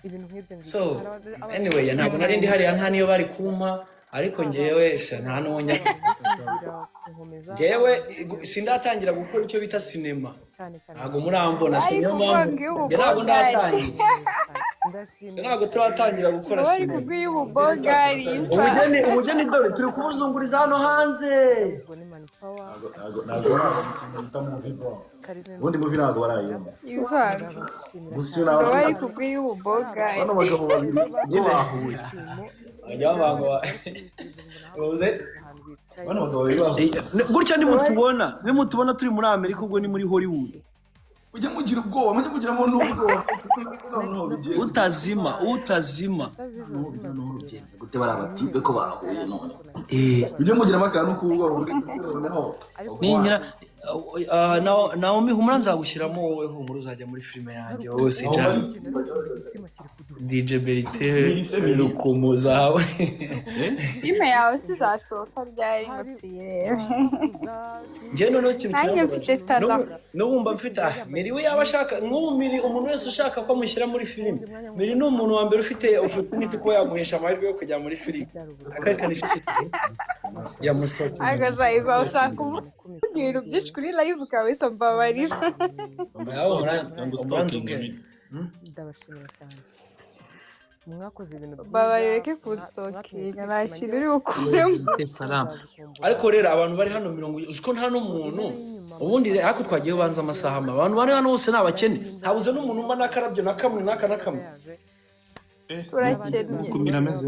ibintu nk'ibyo so anyway ntabwo nari ndi hariya nta niyo bari kumpa ariko ngewe nta n'uwongera ngewe sindatangira gukora icyo bita sinema ntabwo murambona sinema ntabwo ndatangira ntabwo turatangira gukora sinema ubugeni dore turi kubuzunguriza hano hanze ubundi muvi ntabwo barayumva bari kubwiye ububoga bano bagabo babiri niyo bahuye bano bagabo babiri bahuye gutya nimutubona turi muri Amerika ubwo ni muri Hollywood ujya mugira ubwoba mujye kugira ngo n'ubwoba utazima gute bari abatipe ko bahuye none ujye mugira amakanu k'ubwoba ninyira Naomi humura nzagushyiramo wowe humura uzajya muri filime yanjye wowe sijana DJ Berite rukumu zawe filime yawe sizasohoka ryari ngo tuyirebe njye noneho ikintu nanjye mfite tala n'ubumva mfite Miri we yaba ashaka nk'ubu Miri umuntu wese ushaka ko mushyira muri filime Miri ni umuntu wa mbere ufite opportunity ko yaguhesha amahirwe yo kujya muri filime akarikanisha ya Mustafa agazayiza ushaka ibintu byinshi kuri live kabisa mbabarira ndabashimira cyane mwakoze ibintu babareke ku stalking nta kintu uri bukuremo ariko rero abantu bari hano 70 uko nta n'umuntu ubundi ariko twagiye ubanza amasaha abantu bari hano bose nabakene ntabuze n'umuntu umba nakarabyo na kamwe n'akamwe turakennye kumira ameze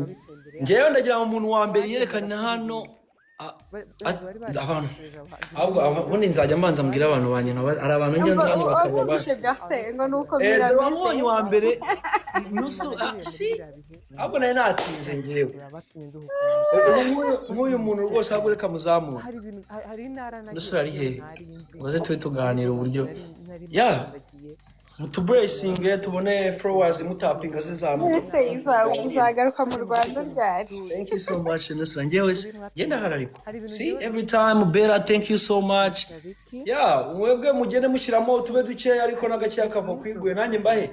ngewe ndagira ngo umuntu wa mbere yerekana hano abantu ubundi nzajya mbanza mbwira abantu banjye hari abantu njya nza hano bakaba bashe byatengo nuko birameze wabonye wa mbere nusu ahubwo nari natinze ngewe nk'uyu muntu rwose ahubwo reka muzamura nusu ari hehe muze tube tuganira uburyo mutubracinge tubone followers mutapinga zizamuka ndetse iva uzagaruka mu Rwanda ryari thank you so much Nusra ngewe genda harariko see every time better thank you so much mwebwe mugende mushyiramo tube duke ariko nagakiya kava kwiguye nanjye mbahe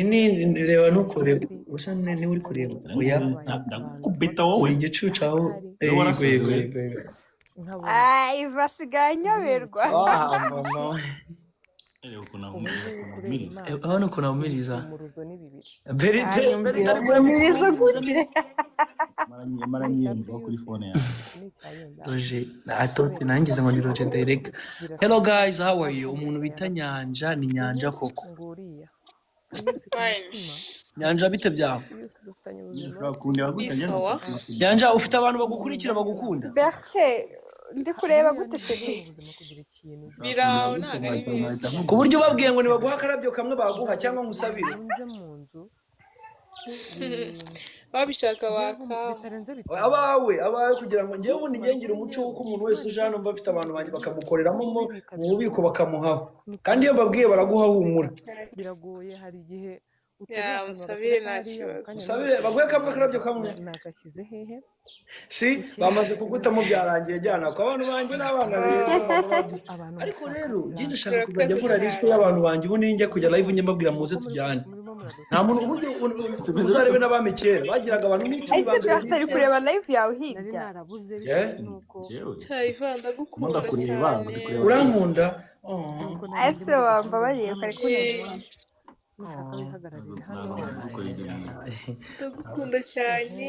ni reba nukore usa ni uri kureba oya ndakubita wowe igicucu aho yego iva sigaye nyoberwa aho nuko nawumiriza berite mwamiriza gute maranyemva kuri phone yawe Roger atote nangize ngo ni Roger direct hello guys how are you umuntu bita Nyanja ni Nyanja koko Nyanja bite byawe Nyanja ufite abantu bagukurikira bagukunda Berke ndi kureba gute sheri biraho nagari ku buryo babwiye ngo nibaguha akarabyo kamwe baguha cyangwa ngusabire babishaka baka abawe kugira ngo ngewe ubundi ngengira umuco w'uko umuntu wese uje hano mba afite abantu banjye bakamukoreramo mu bubiko bakamuhaho kandi iyo babwiye baraguha humura biragoye hari igihe musabire nta kibazo musabire baguhe kamwe akarabyo kamwe nakashyize hehe si bamaze kugutamo byarangiye jyana ko abantu banjye n'abana beza ariko rero njye ndashaka kuzajya nkora liste y'abantu banjye ubundi njya kujya live njye mbabwira muze tujyane nta muntu uburyo uzarebe n'abami kera bagiraga abantu n'icumi ese byatari kureba live yawe hirya cyayivanda gukunda cyane urankunda ese wamba bariye kare kureba ndagukunda cyane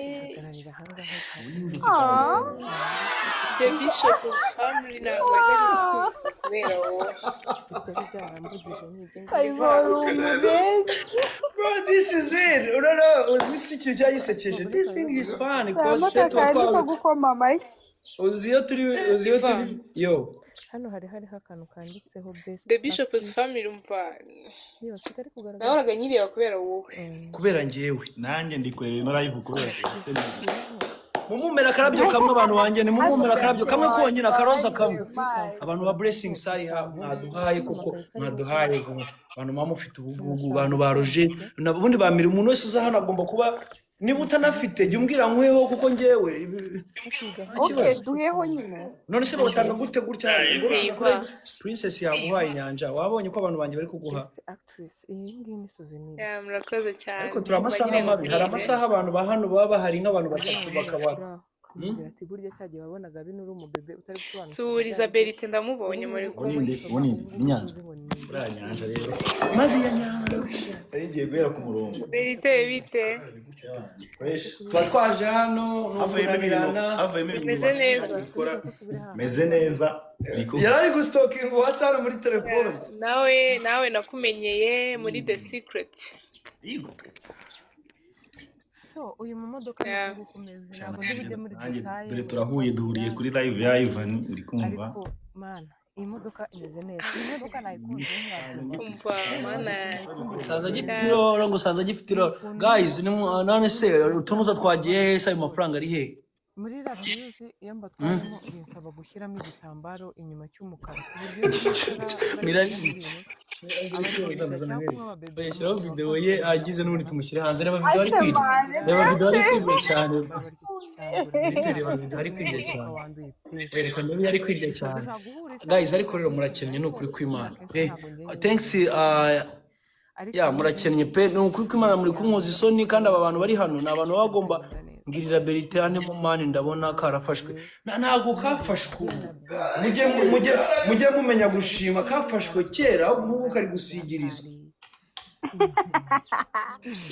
The Bishop of Family ntabwo ajya kubera wowe bro this is it uzi ikintu cyagisekeje this thing is fun because gukoma amashyi uziyo turi yo hano hariho akantu kanditseho best The Bishop's Family umva nahoraga nyireba kubera wowe kubera ngewe nanjye ndi kureba ino live kubera mumumera akarabyo kamwe abantu banjye ni mumumera akarabyo kamwe konyine akaroza kamwe abantu ba blessing sari mwaduhaye kuko mwaduhaye abantu mama ufite ubugugu abantu ba Roger nabundi bamira umuntu wese uza hano agomba kuba niba utanafite jya umbwira nkweho kuko njyewe Okay, duheho nyine. none se batanga gute gutya princess yaguhaye inyanja wabonye ko abantu banjye bari kuguha actress iyi ngiyi ni souvenir Ya, murakoze cyane. ariko turi amasaha mabi hari amasaha abantu ba hano baba bahari nk'abantu batatu bakabara ati burya cyagiye wabonaga bino uri umubebe utari gusobanukirwa Suriza Berite ndamubonye muri kumwe. Ubundi inyanja buriya nyanja rero maze iya nyanja yagiye guhera ku murongo Berite bite? tuba twaje hano n'ukunanirana Meze neza. meze neza yari ari gustokinga uwase hano muri telefone Nawe nakumenyeye muri The Secret. so uyu mu modoka Yeah. ni gukomeza ntabwo ndi bujye muri detail dore turahuye duhuriye kuri live ya Ivan uri kumva ariko mana iyi modoka imeze neza iyi modoka nayikunze ntiyakumva Umva mana. sanza gifite iroro ngo sanza gifite iroro guys none se utunuza twagiye he se ayo mafaranga ari he muri radiyuzi iyo mbatwaramo binsaba gushyiramo igitambaro inyuma cy'umukara ku buryo yashyiraho video ye agize n'ubundi tumushyire hanze reba video ari kwiga reba video ari kwiga cyane reba video ari kwiga cyane wereka niba ari kwiga cyane guys ariko rero murakennye ni ukuri kw'Imana thanks ya murakennye pe ni ukuri kw'Imana muri kumwoza isoni kandi aba bantu bari hano ni abantu baba bagomba ngirira Berite ane mu mani ndabona karafashwe ntago kafashwe mujye mumenya gushima kafashwe kera ahubwo kari gusigirizwa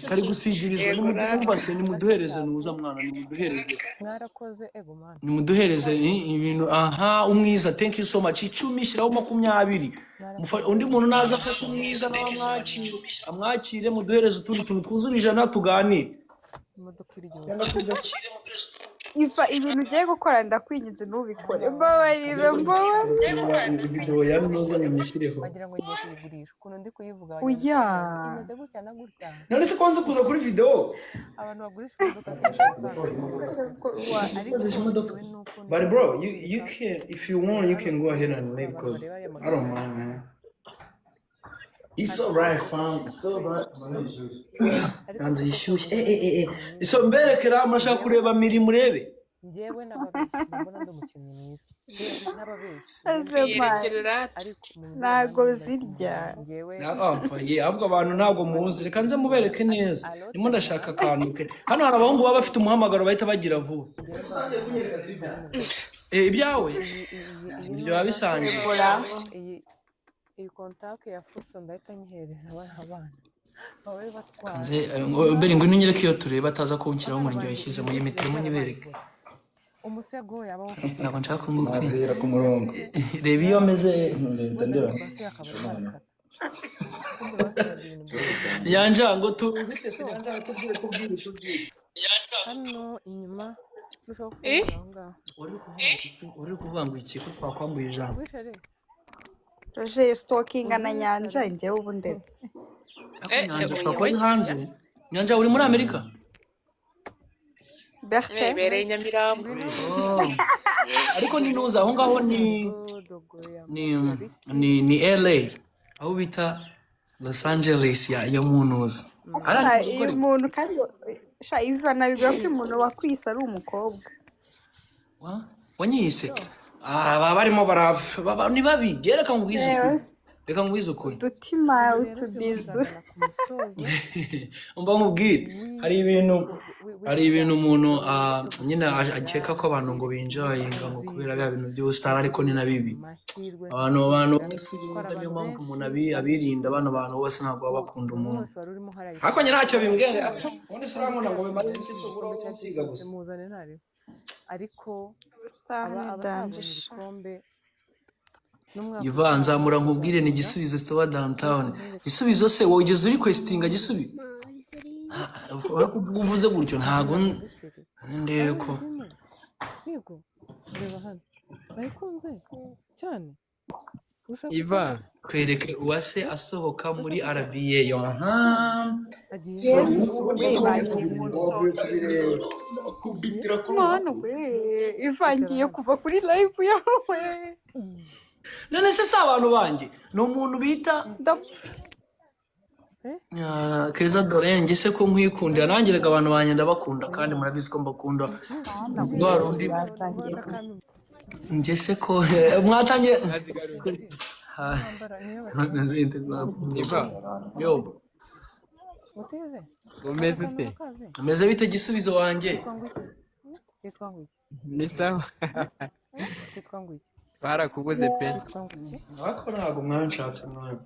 kari gusigirizwa nimudumva se nimuduhereze nuza mwana nimuduhereze mwarakoze ego mana nimuduhereze ibintu aha umwiza thank you so much 10 shyiraho 20 undi muntu naza afashe umwiza n'amwakire amwakire muduhereze utundi tuntu twuzurije na tuganire imodoka iri Iva ibintu ugiye gukora ndakwinginze ntubikore. Mbabarira video ya noza nimushireho wagira ngo ngiye kuyigurisha ukuntu ndi kuyivuga Oya. imeze gutya na gutya none se kwanza kuza kuri video abantu bagurisha imodoka but bro you can if you want you can go ahead and make because I don't mind man it's alright fam it's alright kanzu yishyushye iso mberekera murashaka kureba miri murebe njyewe n'ababeshyi mbona ndi umukinnyi mwiza n'ababeshyi Yerekerera. ntago zirya. njyewe ahubwo abantu ntabwo muzi reka nze mubereke neza ndimo ndashaka akantu ke hano hari abahungu baba bafite umuhamagaro bahita bagira vuba ibyawe ibyo biba bisangiye iyi kontake ya fuso ndahita nyihereza abana babe batwara nze beri ngo nunyereke iyo tureba ataza kunshyiraho umurenge wayishyize mu yimeteremo nyibereke umusego yabaho ntabwo nshaka kumubwira nzira ku murongo reba iyo ameze ndeba yanja ngo tu hano inyuma uri kuvuga ngo iki ko twakwambuye ijambo Roger stalkinga na nyanja njyewe ubu ndetse. nyanja ushobora kuba ari hanze nyanja uri muri Amerika Bertin Bereye Nyamirambo. ariko ni nuza aho ngaho ni LA aho bita Los Angeles ya munuza uyu muntu kandi sha Iva nabibwira ko umuntu wakwisa ari umukobwa. wanyise baba barimo baba ni babi reka ngwize ukuri Udutima utubizu. umva nkubwire hari ibintu umuntu nyine akeka ko abantu ngo binjoyinga ngo kubera bya bintu by'ubusitani ariko ni na bibi abantu niyo mpamvu umuntu abirinda bano bantu bose ntabwo baba bakunda umuntu ariko nyine ntacyo bimbwira ubundi se urabona ngo bimare nsiga gusa ariko abatahabona ibikombe Iva nzamura nkubwire ni igisubizo stowa downtown igisubizo se wowe ugeze uri questinga gisubi uvuze gutyo ntago ndeko yego reba hano bayikunze cyane Iva kwereke uwase asohoka muri RBA yo Yes, Iva ngiye kuva kuri live yawe. none se si abantu banjye ni umuntu bita Keza Doreen ngese ko nkwikundira nanjye rega abantu banye ndabakunda kandi murabizi ko mbakunda rwa rundi ngese ko mwatangiye yo umeze bite gisubizo wanjye ni sawa twarakubuze pe ariko ntabwo mwanshatse mwana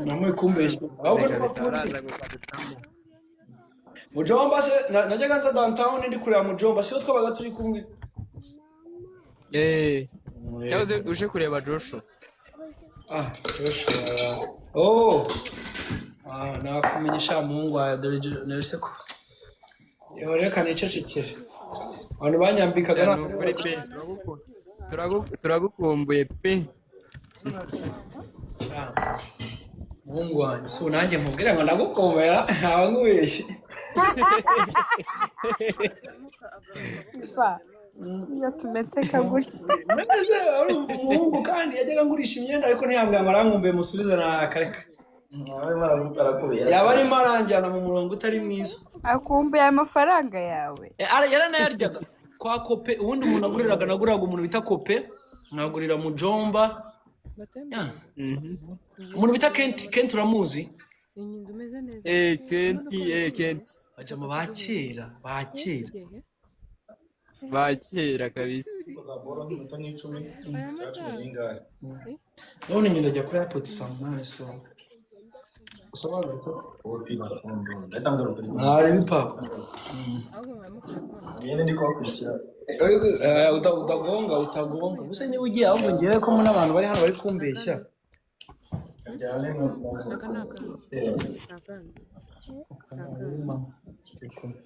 namwe kumbeshya Mujomba se najyaga nza downtown ndi kureba Mujomba siyo twabaga turi kumwe cyahoze uje kureba Joshua Joshua nakumenyesha Mungu wa Nerese ko yoreka nicecekere abantu banyambikaga turagukumbuye pe Mungu wanjye so nanjye nkubwira ngo ndagukomera ntawe nkubeshye iyo tumetse kagutya neze ari umuhungu kandi yajyaga ngurisha imyenda ariko ntiyambwira ngo arankumbuye musubize na kareka yaba arimo aranjyana mu murongo utari mwiza akumbuye amafaranga yawe yaranayaryaga kwa kope ubundi umuntu naguriraga umuntu bita kope nkagurira Mujomba umuntu bita Kent uramuzi Kenti bajama bakera kabisa none nyine ndajya kuri airport saa 8 so utagonga gusa niba ugiye ahubwo ngewe ko mu n'abantu bari hano bari kumbeshya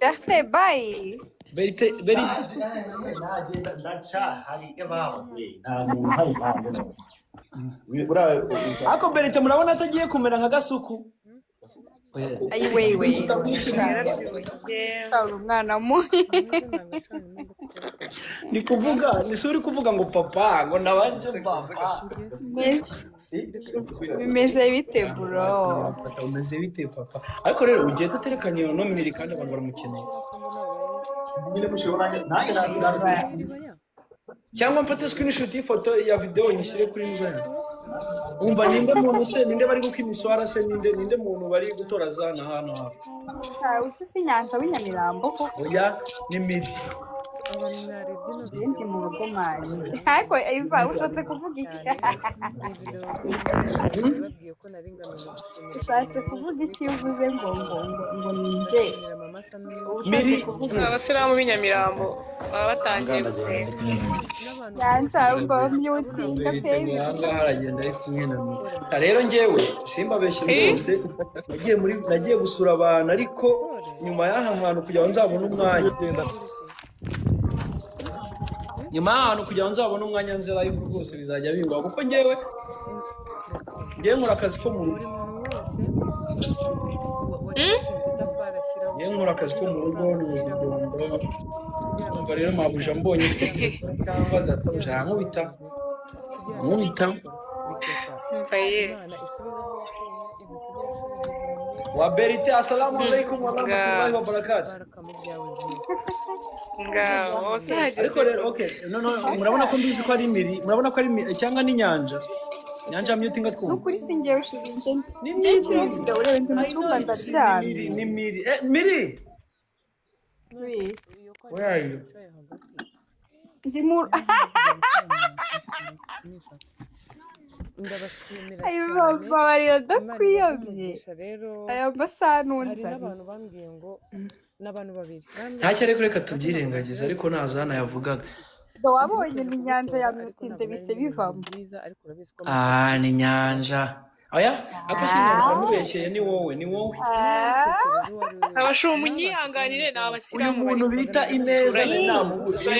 Berthe bye Berite ako Berite murabona atagiye kumera nka Gasuku ayiwewe umwana mubi ni kuvuga ni suri kuvuga ngo papa ngo nabanje papa bimeze bite bro bimeze bite papa ariko rero ugiye guterekanya iyo nomeri kandi abantu baramukeneye cyangwa mfate screenshot y'ifoto ya video nyishyire kuri nzara umva ninde muntu se ninde bari gukimiswara se ninde muntu bari gutora zana hano usisi nyanja w'inyamirambo ko oya ni miri ndi mu rugo mari ariko iva ushatse kuvuga iki ushatse kuvuga iki uvuze ngo ninjye miri abasilamu b'inyamirambo baba batangiye gusenga nyanja mba myutinga pe haragenda ari kumwe na miri rero njyewe simbabeshye rwose nagiye gusura abantu ariko nyuma y'aha hantu kugira ngo nzabone umwanya nyuma y'ahantu kugira ngo nzabone umwanya nze live rwose bizajya bingwa kuko njyewe nkora akazi ko mu rugo nkora akazi ko mu rugo n'ubuzigombo umva rero mabuja mbonye ufite cyangwa databuja yankubita wa Berite assalamu alaikum wa rahmatullahi wa barakatuh ariko rero okay no murabona ko mbizi ko ari miri murabona ko ari cyangwa ni nyanja mutinga twumva nukuri singewe shirinde n'iki video urebe ndi mu cyumba ndaryamye ni miri miri where are you ndi mu ayo babarira dakwiyomye ayo masaha nunzanye abantu bambwiye ngo n'abantu babiri ntacyo ariko reka tubyirengagiza ariko ntazana yavugaga wabonye ni nyanja yamutinze bise bivamo ni nyanja oya ako sinumva mubekeye ni wowe abashumba unyihanganire ni abasilamu umuntu bita Ineza bita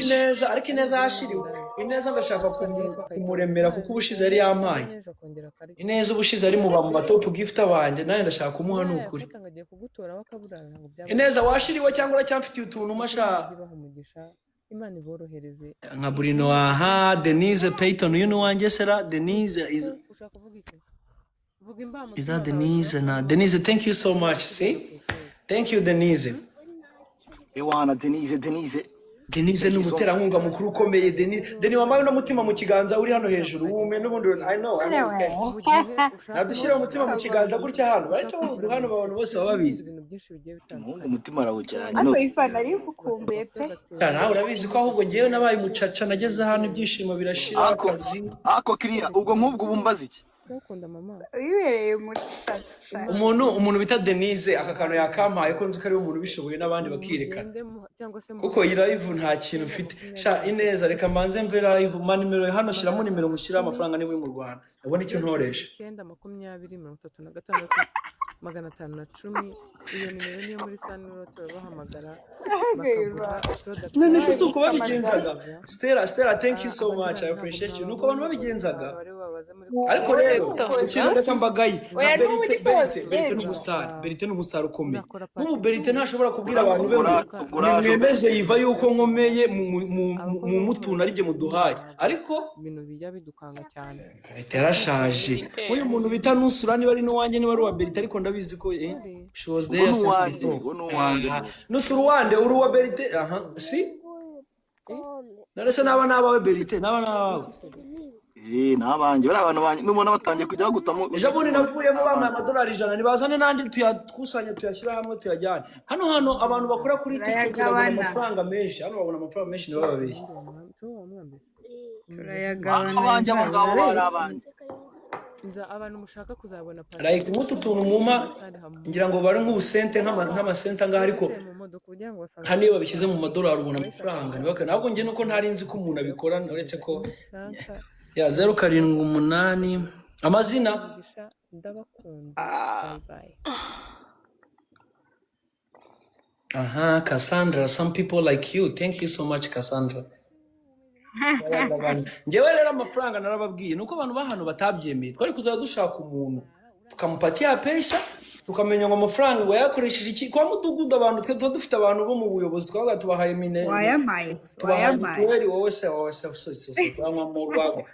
Ineza ariko Ineza yashiriwe Ineza ndashaka kumuremera kuko ubushize yari yampaye Ineza ubushize ari mu top gift abanjye nawe ndashaka kumuha n'ukuri Ineza washiriwe cyangwa uracyamfitiye utuntu mashaka Imana iborohereze nka Bruno Denise Payton uyu ni wanjye sera Denise ushaka kuvuga iki vuga imbamutima Is that Denise? Na Denise, thank you so much. See? Thank you, Denise. Ewana Denise. Denise ni umuterankunga mukuru ukomeye. Denise wambaye umutima mu kiganza uri hano hejuru. Wume n'ubundi I know. Nadushyira umutima mu kiganza gutya hano. Baracyo hano abantu bose baba bizi. Umutima arawujyanye. ariko ifana ari gukumbuye pe Nawe urabizi ko ahubwo ngewe nabaye umucaca nageze hano ibyishimo birashira akazi. Ako kiriya ubwo nk'ubwo bumbaza iki? ukunda mama wibereye muri shaka Umuntu bita Denise aka kantu yakampaye ko nzi ko ari umuntu bishoboye n'abandi bakirekana. Kuko iyi live nta kintu mfite. Sha Ineza reka mbanze mve live manimero hano shiramo nimero mushyira amafaranga niba uri mu Rwanda. Ubone icyo ntoresha. 920 iyo nimero niyo muri Saniro turabahamagara none se uko babigenzaga. Stella thank you so much, I appreciate you. Nuko abantu babigenzaga ariko rero ikintu reka mbagaye Berite n'umustar ukomeye nk'ubu Berite ntashobora kubwira abantu be mwemeze yiva yuko nkomeye mu mutuna arije muduhaye ariko ibintu bijya bidukanga cyane Berite yarashaje uyu muntu bita Nusura niba ari n'uwanjye niba ari uwa Berite ariko ndabizi ko she was there since Nusura wande uri uwa Berite si narese n'abawe Berite n'abawe Nabanje bari abantu banje nubona batangiye kujya bagutamo ejo bundi navuyemo bamwe amadolari 100 nibazane nandi tuyakusanye tuyashyira hamwe tuyajyane hano abantu bakora kuri TikTok babona amafaranga menshi hano babona amafaranga menshi niba babeshye turayagabana abanje abagabo barabanje abantu mushaka kuzabona like mutu tuntu muma ngira ngo bari nk'ubusente nk'amasente ngaho ariko hani babishyize mu madolari ubona amafaranga ntabwo ngiye nuko ntari nzi ko umuntu abikora uretse ko ya 078 amazina ndabakunda bye Cassandra, some people like you. Thank you so much, Cassandra. Ngewe rero amafaranga narababwiye nuko abantu bahano batabyemeye twari kuzaba dushaka umuntu tukamupatia pesa tukamenya ngo amafaranga ngo yakoresheje iki kwa mudugudu abantu twe dufite abantu bo mu buyobozi twabaga tubahaye mine wayamaye mituweli wowe se twanywa mu rwago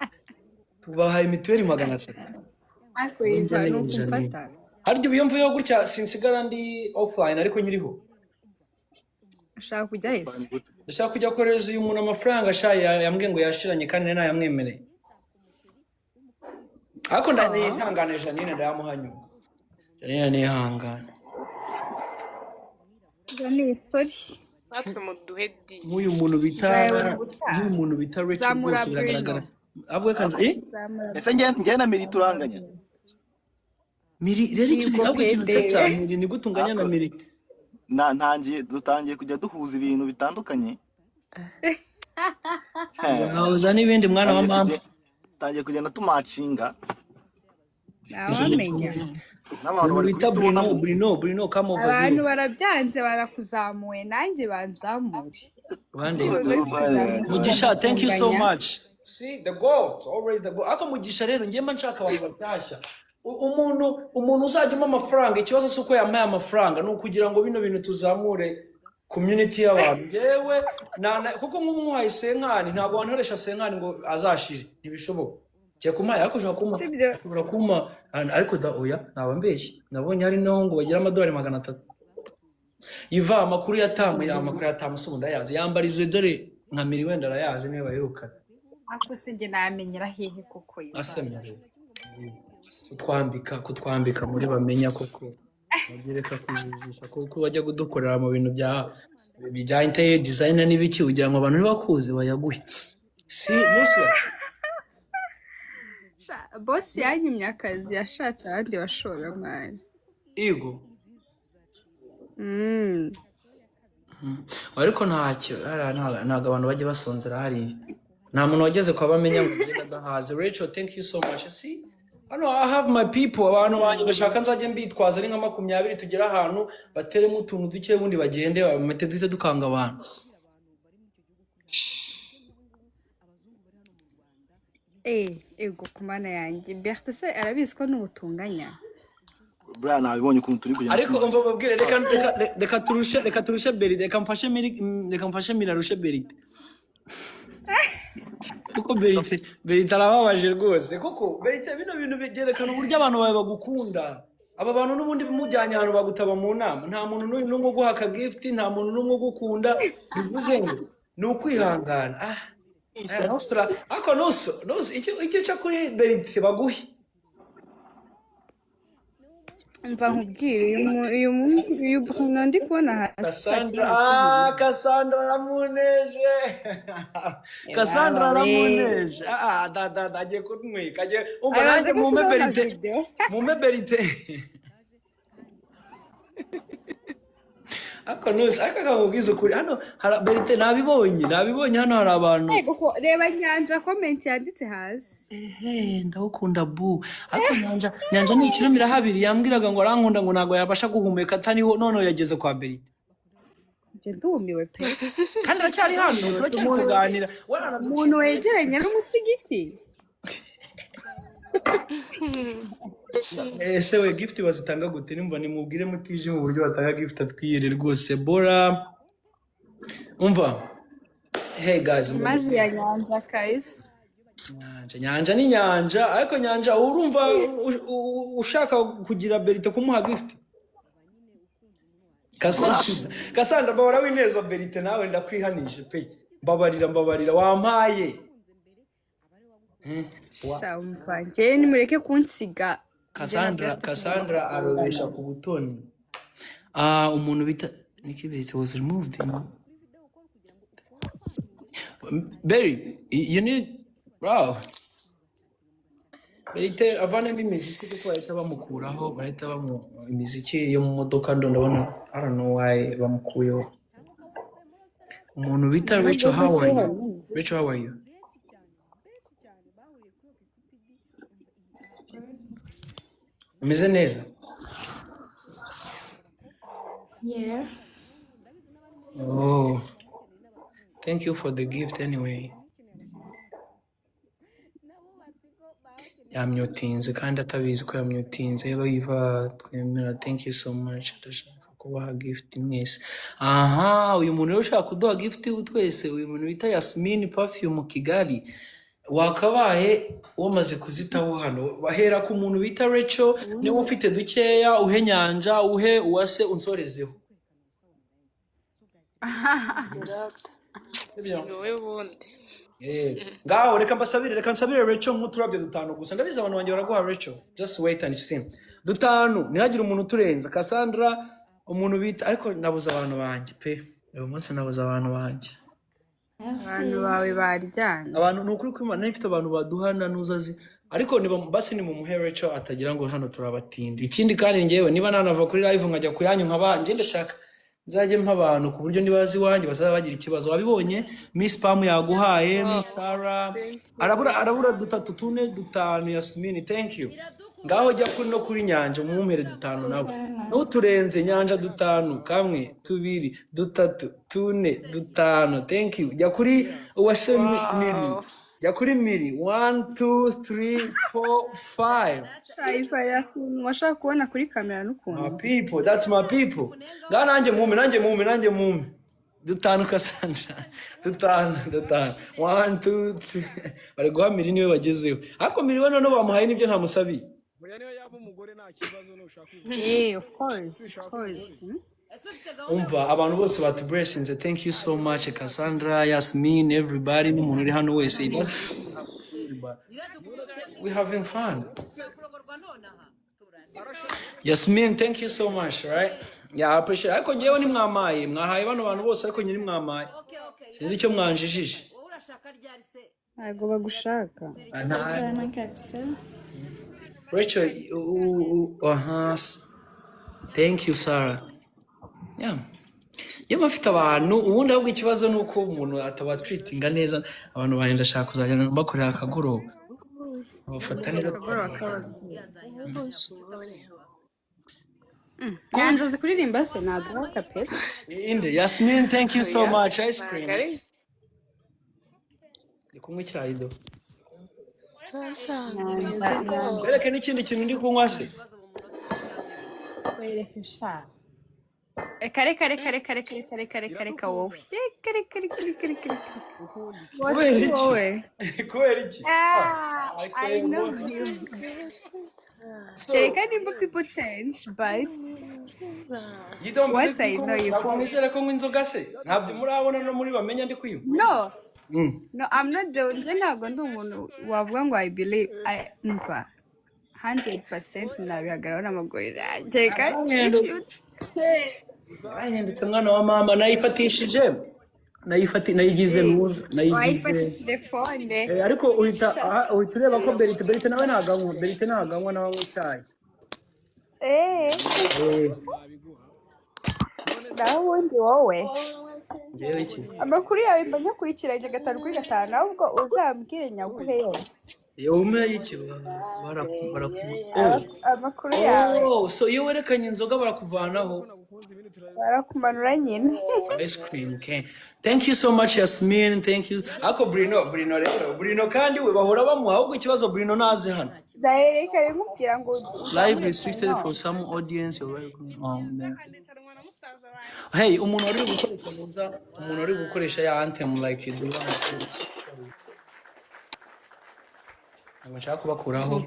tubahaye mituweli 300 ariko yimva no kumfata haryo biyumviye gutya sinsigara ndi offline ariko nyiriho ushaka kujya hese ndashaka kujya koreza uyu muntu amafaranga yambwiye ngo yashiranye kandi nayo yamwemereye ariko ndanihanganije Janine ndayamuhanyu Janine nihangana ni sorry natwe muduhedi nk'uyu muntu bita Rachel rwose biragaragara abwe kanza ese njye na Miri turanganya Miri rero ikintu cyane Miri ni gutunganya na Miri dutangiye kujya duhuza ibintu bitandukanye uza n'ibindi mwana wa mama tangiye kugenda tumacinga nabamenya n'abantu bita Bruno come over abantu barabyanze barakuzamuye nanjye banzamure Mugisha thank you so much see the goat already the goat ako Mugisha rero ngiye nshaka abantu batashya umuntu uzajyamo amafaranga ikibazo suko yampaye amafaranga no kugira ngo bino bintu tuzamure community y'abantu yewe kuko nk'umuhaye senkani ntabwo wantoresha senkani ngo azashire ntibishoboka cyo kumaye ariko ushobora kuma ariko da oya naba mbeshye nabonye hari naho ngo bagira amadolari 300 iva amakuru yatamu sunda yazi yambarize dore nka Miri wenda arayazi niwe baheruka ako singe namenyera hehe koko asemye kutwambika muri bamenya koko bagereka kujijisha kuko bajya kudukorera mu bintu bya interior designer n'ibiki ugira ngo abantu nibakuze bayaguhe si muso boss yanyimye akazi yashatse abandi bashoramari Igo ariko ntacyo ntago abantu bajye basonzera hari nta muntu wageze kwa bamenya ngo ngenda ndahaze Rachel thank you so much see I have my people abantu banye bashaka nzaje mbitwaza ari nka 20 tugera ahantu bateremo utuntu duke bundi bagende bamete duhite dukanga abantu ego kumana yanjye Berthe se arabizi ko n'ubutunganya bra nabibonye ukuntu turi kujya ariko umva babwire reka turushe Berite reka mfashe Miri arushe Berite kuko Berite arababaje rwose kuko Berite bino bintu byerekana uburyo abantu bawe bagukunda. Aba bantu n'ubundi mujyanye ahantu bagutaba mu nama, nta muntu n'umwe uguha aka gift, nta muntu n'umwe ugukunda, bivuze ngo ni ukwihangana. Nostra ako noso icyo cyo kuri Berite baguhe. Mva nkubwire uyu Bruno ndi kubona hasi. Cassandra aramuneje. Cassandra aramuneje. Agiye kunwika. Umva nanjye mume Berite. Ako nusa akakubwiza ukuri hano Berite nabibonye hano hari abantu. Reba Nyanja comment yanditse hasi. Ndagukunda bu. Ako Nyanja ni ikirumira habiri yambwiraga ngo arankunda ngo nago yabasha guhumeka ataniho none yageze kwa Berite. Je ndumiwe pe. Kandi aracyari hano turacyari kuganira. Umuntu wegeranye n'umusigiti. Ese we gift bazitanga gute nimba nimubwire mutije mu buryo batanga gift atwiyere rwose bora. Umva. Hey guys, Maji ya Nyanja guys. Nyanja ni Nyanja ariko Nyanja urumva ushaka kugira Berite kumuha gift. Cassandra babara wineza Berite nawe ndakwihanije pe. Mbabarira wampaye. Shampa njye nimureke kunsiga. Cassandra arobesha ku butoni. Umuntu bita Nikki Berite was removed. Berry, you need bro. Berite avana n'imiziki kuko bahita bamukuraho, bahita imiziki yo mu modoka ndabona I don't know why bamukuyeho. Umuntu bita Rachel, how are you? Rachel, how are you? Umeze neza? Yeah. Oh, thank you for the gift anyway. Yamyotinze kandi atabizi ko yamyotinze. Hello Eva, twemera, thank you so much. Ndashaka kubaha gift mwese. Uyu muntu rero ushaka kuduha gift twese, uyu muntu bita Yasmine Perfume Kigali. Wakabaye wamaze kuzitaho hano bahera ku muntu bita Rachel niwe ufite dukeya uhe Nyanja uhe uwase unsorezeho. Wowe bundi. Ngaho reka nsabire Rachel nk'uturabye dutanu gusa ndabiza abantu banjye baraguha Rachel. Just wait and see. Dutanu ntihagire umuntu turenza. Cassandra umuntu bita ariko nabuza abantu banjye pe. Uyu munsi nabuza abantu banjye. Abantu bawe baryana. Abantu nukuri ko Imana ifite abantu baduhana nuzazi ariko basi ni mu muhe Rachel atagira ngo hano turabatindi. Ikindi kandi ngewe niba nanava kuri live nkajya kuyanyu nkabanje ndashaka nzaje mpa abantu ku buryo nibazi wanjye bazaba bagira ikibazo. Wabibonye Miss Pam yaguhaye, Miss Sarah arabura dutatu tune dutanu. Yasmine, thank you. Ngaho jya kuri no kuri Nyanja umumpere dutanu nawe. No turenze Nyanja dutanu, kamwe, tubiri, dutatu, tune, dutanu. Thank you. Jya kuri uwase Miri. Jya kuri Miri. 1 2 3 4 5. Saifa yakunwa washaka kubona kuri kamera n'ukuntu. My people, that's my people. Ngaho nanjye mume. Dutanu Cassandra. Dutanu. 1 2 3. Bari guha Miri niwe bagezeho. Ariko Miri we none bamuhaye nibyo ntamusabiye. Of course. Umva abantu bose batu blessings. Thank you so much Cassandra, Yasmine, everybody n'umuntu uri hano wese. We having fun. Yasmine, thank you so much, right? Yeah, I appreciate. Ariko ngewe ni mwahaye bano bantu bose ariko nyiri mwamaye. Sinzi icyo mwanjijije. Ntago bagushaka. Sana kabisa. Rachel, thank you Sarah. Yeah. Afite abantu ubundi ahubwo ikibazo nuko umuntu atabatreatinga neza. Abantu bahenda shaka kuzajya bakorera akagoroba. Abafata neza akagoroba kabaza. Nyanja zikuririmba se ntabwo kapera. Inde Yasmine, thank you so much. Ice cream. Ndikumwe icyayi do. Bereke n'ikindi kintu ndi kunywa se. Wereke sha. Reka wowe. Reka. kubera What's iki wowe? kubera iki I know you. Reka nimba people change, but you don't what believe I ko know you. ntabwo mwizera ko nywa inzoga se ntabyo murabona no muri bamenya ndi kwiba No, I'm not the njye ntabwo ndi umuntu wavuga ngo I believe mva 100% nabihagararaho n'amaguru yanjye reka ndetse mwana wa mama nayifatishije nayigize nuza wayifatishije phone ariko uhita ureba ko Berite nawe ntaganywa nawe icyayi nawe ubundi wowe ngewe iki amakuru yawe mba nyakurikiranye 5/5 ahubwo uzambwire nyaguhe yose umwe y'iki amakuru yawe so iyo werekanye inzoga barakuvanaho barakumanura nyine ice cream okay thank you so much Yasmin thank you ako Bruno kandi we bahora bamuha ahubwo ikibazo Bruno naze hano reka bimubwira ngo live restricted for some audience hey umuntu uri gukoresha ya anthem like the one amashaka kubakuraho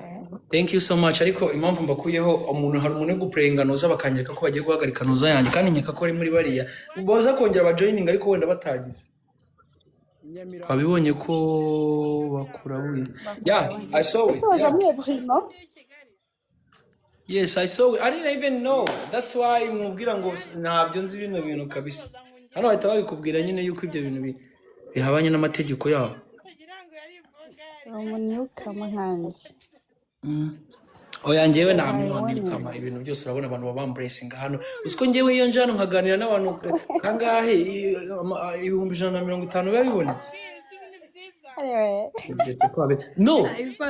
thank you so much ariko impamvu mbakuyeho hari umuntu guprayinga noza bakanyereka ko bagiye guhagarika noza yanjye kandi nyeka ko ari muri bariya boza kongera ba joining ariko wenda batagize twabibonye ko bakurabuye I saw it yes I saw it I didn't even know that's why mubwira ngo ntabyo nzi bino bintu kabisa hano bahita babikubwira nyine yuko ibyo bintu bihabanye n'amategeko yabo umunyukama nkanjye oya njyewe namwanyukama ibintu byose urabona abantu babambracinga hano uziko njyewe iyo njano nkaganira n'abantu kangahe 150 biba bibonetse no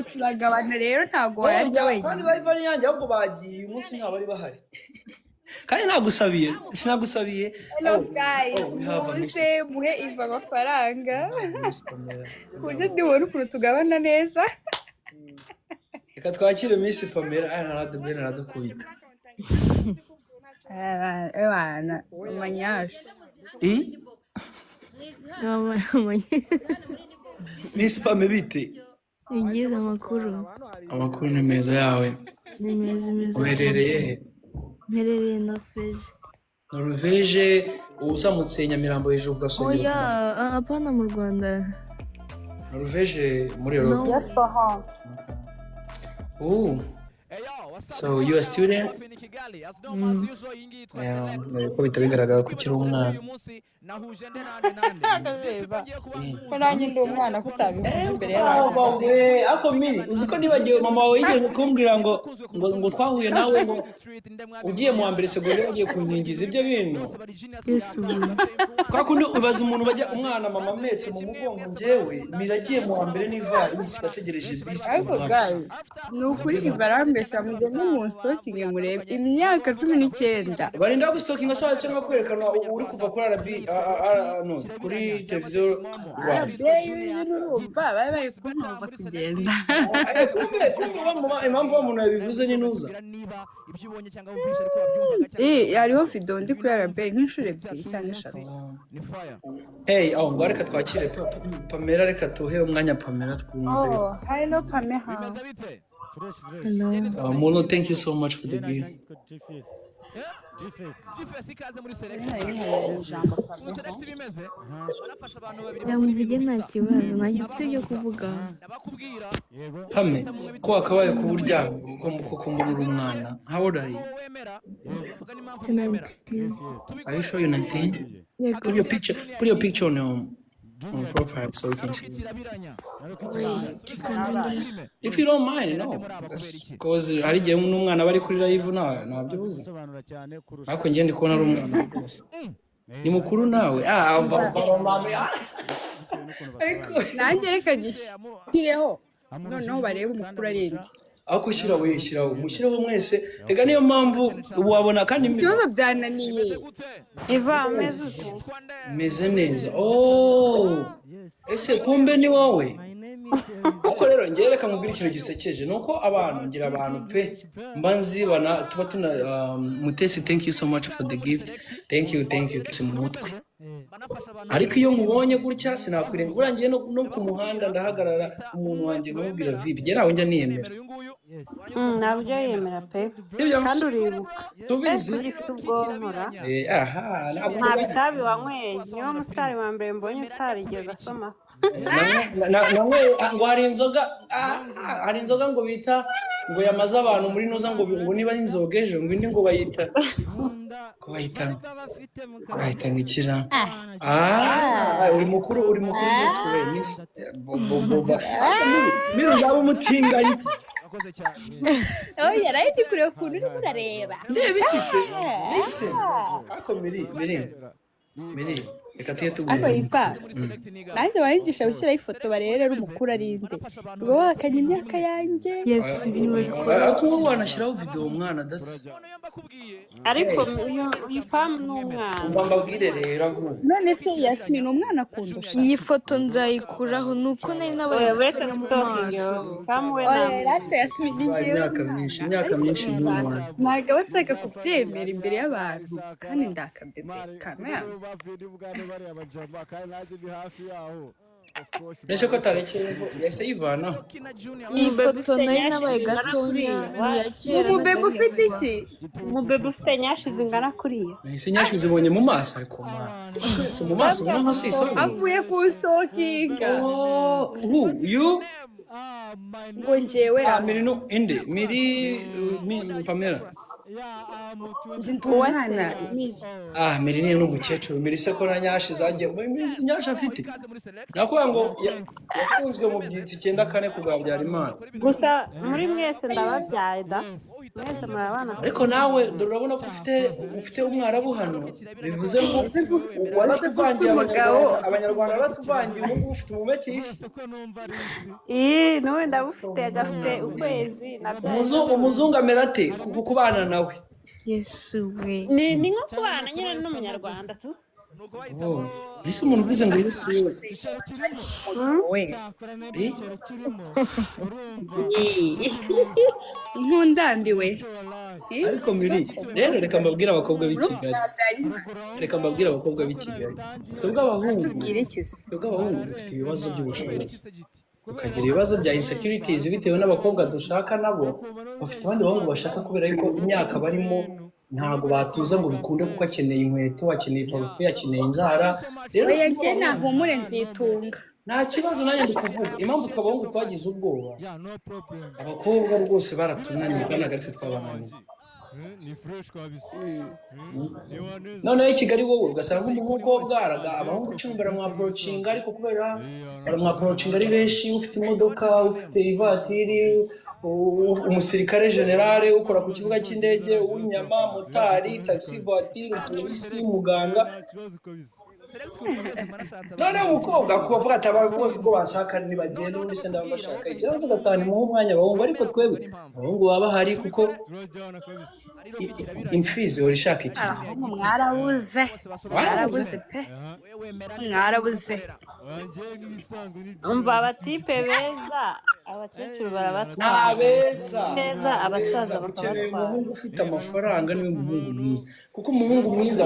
turagabana rero ntabwo wayarya wenyine kandi bari bari yanjye ahubwo bagiye umunsi nta bari bahari kandi sinagusabiye hello guys muze muhe Iva amafaranga kuje ndiwona ukuntu tugabana neza reka twakire Miss Pamela naradukubita abana umanyasha Miss Pamela bite Ugize amakuru ni meza yawe ni meza uherereye he mperereye Norvège uzamutse Nyamirambo hejuru ugasongera oya hapana mu Rwanda Norvège muri Europe yes for home so you a student ko bitabigaragara ko ukiri umwana nanjye ndi umwana kutabivuze imbere y'abantu ako miri uziko nibagiwe mama wawe yigeze kumbwira ngo twahuye nawe ngo ugiye mu wa mbere secondaire wagiye kunkingiza ibyo bintu kwa kundi ubaza umuntu bajya umwana mama ametse mu mugongo njyewe miragiye mu wa mbere n'ivarisi ategereje bisi ariko guys ni ukuri ivarambesha mugende mu stalking murebe imyaka 19 barinda gustokinga sawa cyangwa kwerekana uri kuva kuri arabi no kuri televiziyo urumva bari kuntuza kugenda impamvu umuntu yabivuze ni nuza hariho video ndi kuri arabi nk'inshuro 2 cyangwa 3 hey ngo reka twakire Pamela reka tuhe umwanya Pamela twumve hello Pamela Mono thank you so much for the gift yamuvuge nta kibazo nanjye mfite ibyo kuvuga Pame ko wakabaye ku buryamo kuko mbona umwana how old are you? 19 Are you sure you're 19? yego Put your picture on profile so we can see. If you don't mind, no. Because hari igihe n'umwana bari kuri live ntabyo uzi. Ariko njye ndi kubona ari umwana rwose. Ni mukuru nawe. nanjye reka gishyireho noneho barebe umukuru arinde aho kushyiraho mushyiraho mwese rega niyo mpamvu wabona kandi ibibazo byananiye Iva meze neza ese kumbe ni wowe ariko rero njye reka nkubwire ikintu gisekeje nuko abantu ngira abantu pe mba nzibana tuba tuna Mutesi thank you so much for the gift thank you mu mutwe ariko iyo nkubonye gutya sinakwirenga burangiye no ku muhanda ndahagarara umuntu wanjye nkamubwira vibi njye nawe njya niyemera nabyo yemera pe kandi uribuka tubizi ufite ubwonkora aha nta bitabi wanyweye niwo musitari wa mbere mbonye utarigeze asoma ngo hari inzoga ngo bita ngo yamaze abantu muri nuza ngo niba inzoga ejo ngo indi ngo bayita ngikira uri mukuru witwe miri uzaba umutinganyi oya rayiti kureba ukuntu urimo urareba ndeba iki se listen ako miri reka tuye tugura ako ipa nanjye wayigisha gushyiraho ifoto barebe ari umukuru ari inde uba wakanye imyaka yanjye Yesu ibintu babikora ariko wowe wanashyiraho video umwana dasi ariko uyu pamu ni umwana mbabwire rero ahubwo none se Yasmin umwana akundusha iyi foto nzayikuraho nuko nari nabaye wese sitokingi pamu we oya rata Yasmin ni njyewe imyaka myinshi y'umwana ntabwo aba ashaka kubyemera imbere y'abantu kandi ndakabebe kamera mbese ko atarekeye yahise yivanaho iyi foto nari nabaye gatonya ni iya kera umubebe ufite iki umubebe ufite nyashi zingana kuriya ese nyashi zibonye mu maso ariko uretse mu maso ubona nka siso avuye ku sitokinga you ngo njyewe miri Pamela umwana miri ni n'umukecuru miri se ko na nyashi zagiye nyashi afite nakubwira ngo yakunzwe mu byitsi 94 kubwa Habyarimana gusa muri mwese ndababyaye da mwese murabana ariko nawe urabona ko ufite umwarabu hano bivuze ngo waratuvangiye abanyarwanda baratuvangiye ubu ufite umumetisi n'ubu ndabufite gafite ukwezi umuzungu amera ate kubana nawe Yesu we ni nko kubana nyine n'umunyarwanda tu mbese umuntu uvuze ngo Yesu we nkundambiwe ariko miri rero reka mbabwire abakobwa b'i Kigali twebwe abahungu dufite ibibazo by'ubushobozi tukagira ibibazo bya insecurities bitewe n'abakobwa dushaka nabo bafite abandi bahungu bashaka kubera yuko imyaka barimo ntabwo batuza ngo bikunde kuko akeneye inkweto akeneye parufe akeneye inzara rero yajye nahumure nzitunga nta kibazo nanjye ndi kuvuga impamvu twabahungu twagize ubwoba abakobwa rwose baratunaniye kandi agatwe twabananiye noneho i Kigali wowe ugasanga nk'umukobwa abahungu 10 baramwaprocinga ariko kubera baramwaprocinga ari benshi ufite imodoka ufite ivatiri umusirikare generale ukora ku kibuga cy'indege uw'inyama motari taxi voiture polisi muganga none umukobwa kubavuga ati aba bose ko bashaka ntibagenda ubundi se ndabashaka ikibazo ugasanga muhe umwanya abahungu ariko twebwe abahungu baba bahari kuko imfizi uri shaka iki mwarabuze pe mwarabuze umva abatipe beza abakecuru barabatwara neza abasaza bakabatwara umuhungu ufite amafaranga niwe muhungu mwiza kuko umuhungu mwiza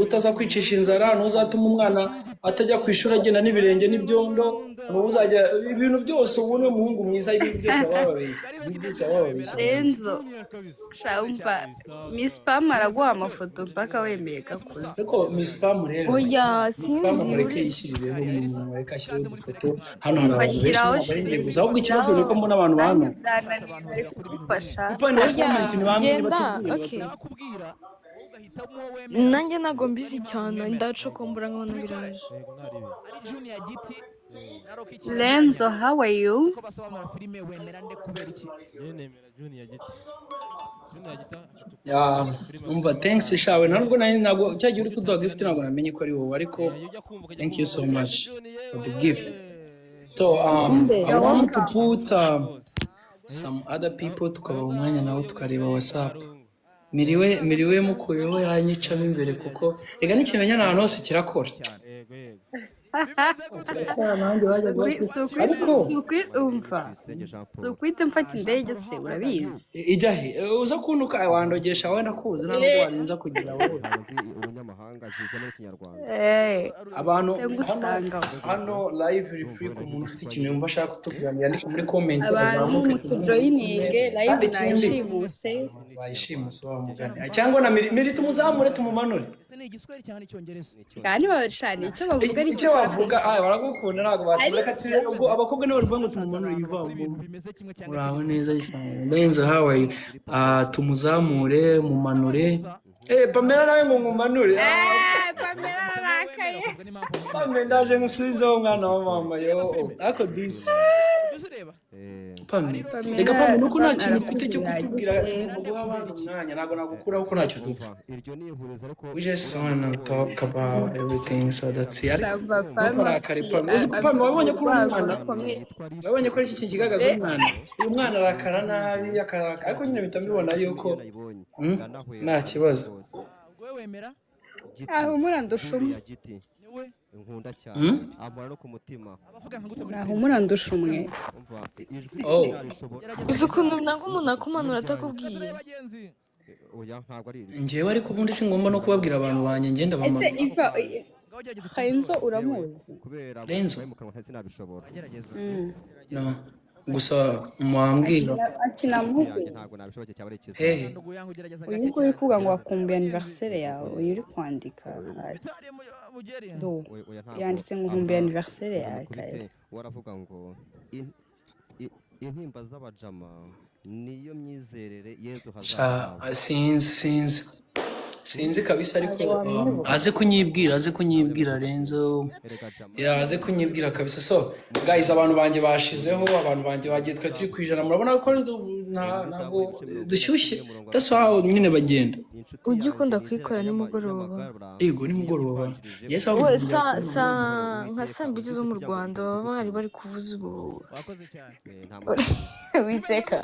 utaza kwicisha inzara ntuzatuma umwana atajya ku ishuri agenda n'ibirenge n'ibyondo ntuzajya ibintu byose ubone umuhungu mwiza ibintu byose bababeshya Renzo shamba Miss Pam araguha amafoto mpaka wemeye gakuze ariko Miss Pam rero oya sinzi reka yishyirireho umuntu reka ashyiraho udufoto hano hari abantu benshi barinde gusa ahubwo ikibazo ni uko mbona abantu hano bari kugufasha genda okay nanjye ntabwo mbizi cyane ndacokombura nkabona biraje Lenzo how are you umva thanks shawe ntabwo ntabwo cyagiye uri kuduha gift ntabwo namenye ko ari wowe ariko thank you so much for the gift so I want to put some other people tukaba umwanya nawe tukareba WhatsApp miriwe mukuyeho yanyicamo imbere kuko rega n'ikimenya n'ahantu hose kirakora nanjye bajya ariko si ukwita mfata indege se urabizi ijya he uza kuntuka wandogesha wenda kuzi ntabwo warinza kugira wowe abantu hano live iri free ku muntu ufite ikintu yumva ashaka kutubwira yandika muri comment abantu mutujoyininge live nayishimuse bayishimuse bamugane cyangwa na miri tumuzamure tumumanure kandi babashani icyo bavuga ari icyo bavuga baragukunda ntabwo batureka ubwo abakobwa nibo bavuga ngo tumumanure yivamo uraho neza ndenze hawaii tumuzamure mumanure Pamela nawe ngo mumanure Pamela arakaye Pamela ndaje ngusubizeho umwana wa mama yo ako disi Pamela reka Pamela nuko nta kintu ufite cyo kutubwira guha abandi umwanya ntabwo nagukuraho ko ntacyo dupfa we just wanna talk about everything so that's it Pamela wabonye ko umwana wabonye ko iki kintu kigagaza umwana uyu mwana arakara nabi ariko nyine mpita mbibona yuko nta kibazo aho murandushumu naho murandushumu uzi ukuntu ntabwo umuntu akumanura atakubwiye njyewe ariko ubundi si ngombwa no kubabwira abantu banjye ngenda bamama ese ifa Renzo uramuzi Renzo no gusa mwambwira akina muzi hehe uyu nguyu kuvuga ngo wakumbuye anniversaire yawe uyu uri kwandika hasi yanditse ngo nkumbuye anniversaire yawe waravuga ngo intimba z'abajama niyo myizerere Yezu hazaza sinzi kabisa ariko aze kunyibwira Renzo aze kunyibwira kabisa so guys abantu banjye bashizeho abantu banjye bagiye twa turi kwijana murabona ko ntabwo dushyushye daso nyine bagenda ujye ukunda kwikora nimugoroba yego nimugoroba nka saa mbiri zo mu Rwanda baba bari kuvuza ubu wiseka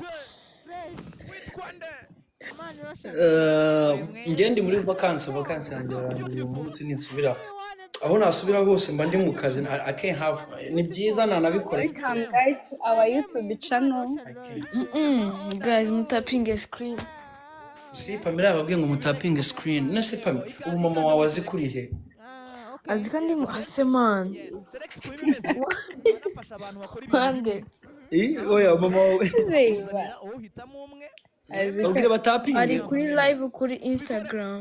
ngende muri vacancy yanjye uyu munsi ninsubira aho nasubira hose mba ndi mu kazi I can't have ni byiza nanabikora welcome guys to our YouTube channel guys mutapinge screen si Pamela yababwiye ngo mutapinge screen nese Pamela ubu mama wawe azi kuri he azi kandi mu asemana bande oya mama wawe ubwire batapinge ari kuri live kuri Instagram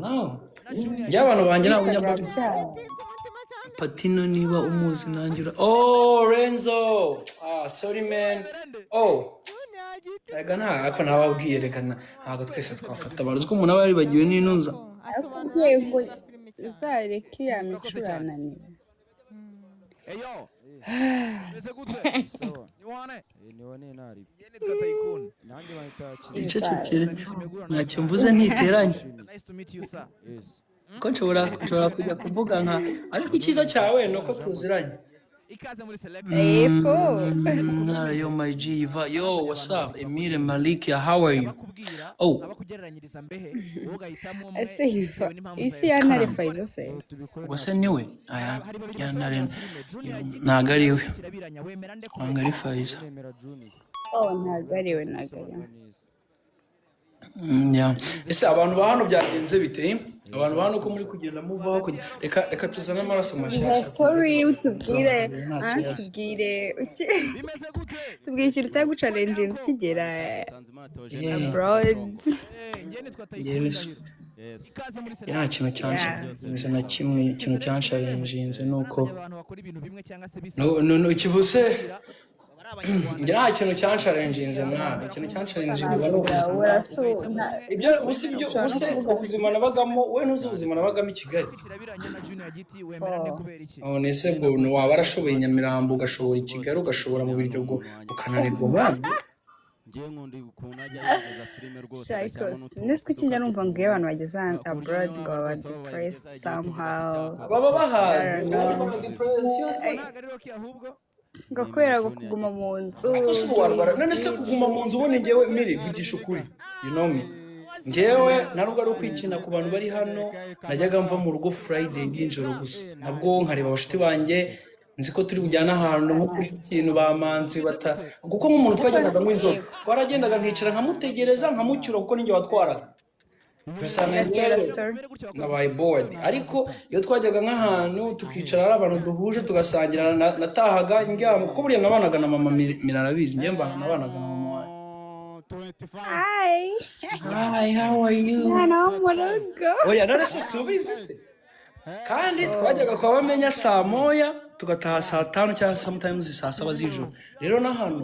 no y'abantu banjye nabo nyabwo Patino niba umuzi nangira Renzo sorry man reka ntabwo nababwiye reka ntabwo twese twafata abantu ko umuntu aba yaribagiwe n'intuza akubwiye ngo uzareke ya micurana ni ntacyo mvuze ntiteranye ko nshobora kujya kuvuga nka ariko icyiza cyawe ni uko tuziranye yo my G yo what's up Emile Malik how are you isi yanare Faizo se wase niwe yanare ntago ari we ntago ari Faizo ntago ari we ese abantu ba hano byagenze biteye abantu ba hano ko muri kugenda muvaho reka tuzane amaraso mashya story utubwire ikintu cyo guchallenge kigera abroad nta kintu cyanshaje na kimwe ikintu cyanshaje nuko no kibuse ngira nta kintu cyansharenjinze mwana ikintu cyansharenjinze ibyo ubuzima nabagamo we ntuzi ubuzima nabagamo i Kigali nese bwo waba arashoboye Nyamirambo ugashobora i Kigali ugashobora mu biryo bwo ukananirwa mwana nese kijya numva ngo iyo abantu bageze abroad ngo baba depressed somehow baba bahaze ngo kubera kuguma mu nzu none se kuguma mu nzu ubundi ngewe miri vugisha ukuri you know me ngewe ntabwo ari ukwikina ku bantu bari hano najyaga mva mu rugo Friday y'ijoro gusa nabwo nkareba abashuti banjye nzi ko turi bujyana ahantu nko kuri ikintu bamanzi kuko nk'umuntu twagendaga nk'inzoga twaragendaga nkicara nkamutegereza nkamucyura kuko ninjye watwaraga nabaye bored ariko iyo twajyaga nk'ahantu tukicara ari abantu duhuje tugasangira natahaga ndyama kuko buriya nabanaga na mama Mirarabizi njye mbana nabanaga na mama wawe. Hi, how are you? Oya none se subizi se kandi twajyaga kwa bamenya saa moya tugataha saa 5 cyangwa sometimes saa 7 z'ijoro rero na hano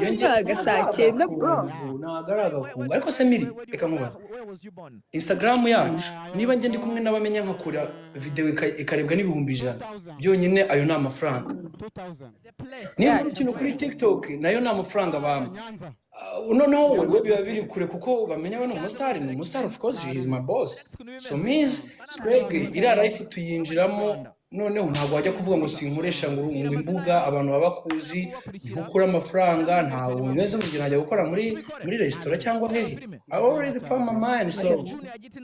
yongeraga saa 9 bro nagaraga kunga ariko se miri reka nkuba Instagram yacu niba njye ndi kumwe n'abamenya nkakura video ikarebwa n'ibihumbi 100 byonyine ayo ni amafaranga niba ikintu kuri TikTok nayo ni amafaranga bamwe noneho wowe biba biri kure kuko bamenya we ni umustar of course he is my boss so means twebwe iriya life tuyinjiramo noneho ntabwo wajya kuvuga ngo sinkoresha ngo imbuga abantu babakuzi nkukura amafaranga ntawe umeze mu gihe najya gukora muri restaurant cyangwa hehe I already found my mind so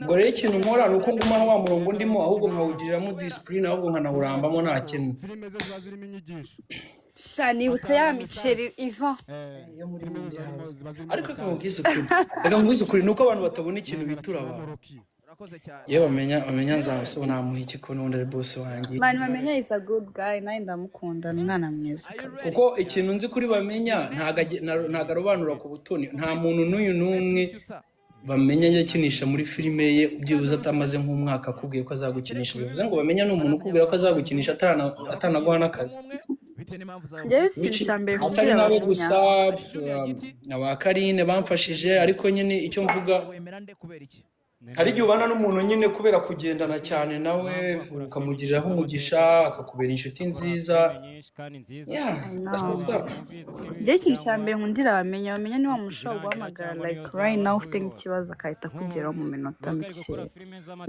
ngo rero ikintu nkora ni uko ngumaho wa murongo ndimo ahubwo nkawugiriramo discipline ahubwo nkanawurambamo nta kintu nibutse ya miceri iva ariko akamubwiza ukuri nuko abantu batabona ikintu bitura abantu yewe bamenya nzamuso namuha iki ko n'undi ari boss wanjye abantu bamenya is a good guy nawe ndamukunda umwana mwiza kuko ikintu nzi kuri bamenya ntago arobanura ku butoni nta muntu n'uyu n'umwe bamenya yakinisha muri filime ye ubyibuze atamaze nk'umwaka akubwiye ko azagukinisha bivuze ngo bamenya n'umuntu ukubwira ko azagukinisha atanaguha n'akazi atari nawe gusa aba Karine bamfashije ariko nyine icyo mvuga hari igihe ubana n'umuntu nyine kubera kugendana cyane nawe ukamugiriraho umugisha akakubera inshuti nziza ikintu cya mbere nkundira bamenya niba mushobora guhamagara like right now ufite nk'ikibazo akahita akugeraho mu minota mike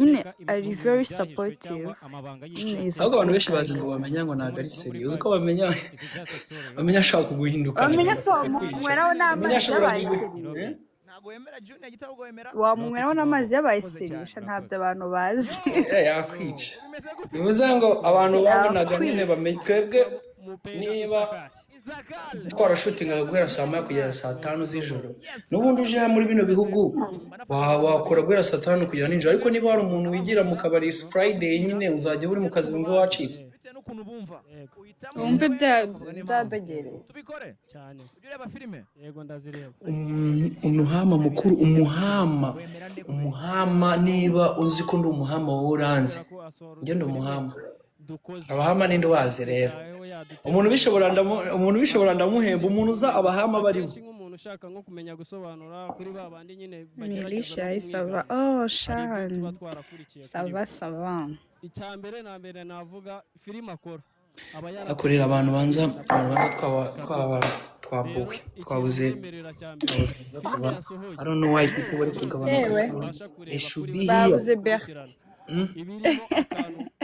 nyine ari very supportive ahubwo abantu benshi bazi ngo bamenya ngo ntabwo ari serious uzi ko bamenya ashaka kuguhinduka bamenya so mweraho n'amazi yabaye wamweraho n'amazi yabaye serisha ntabyo abantu bazi yakwica bivuze ngo abantu babonaga nyine bamenye twebwe niba twarashutingaga guhera saa 1 kugera saa 5 z'ijoro n'ubundi uje muri bino bihugu wakora guhera saa 5 kugera nijoro ariko niba hari umuntu wigira mu kabari Friday nyine uzajya uri mu kazi wumva wacitse wumve byadogereye cyane yego ndazireba umuhama mukuru umuhama niba uzi ko ndi umuhama wowe uranzi njye ndi umuhama abahama ninde wazi rero umuntu bishobora ndamuhemba umuntu uza abahama barimo umuntu ushaka nko kumenya gusobanura kuri babandi nyine Milisha isava shan sava icyambere na mbere navuga filime akora akorera abantu banza twabuze I don't know why people bari kugabana eshubi babuze ber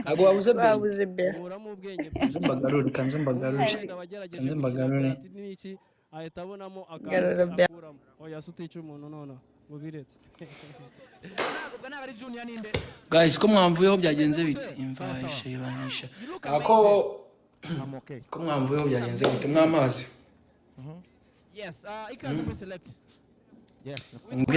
ago babuze ber kanze mbagarure ahita abonamo akakuramo oya sutica umuntu none ubiretse guys ko mwamvuyeho byagenze bite imva ishibanisha ko mwamvuyeho byagenze bite mwamazi yes ikaze muri select yes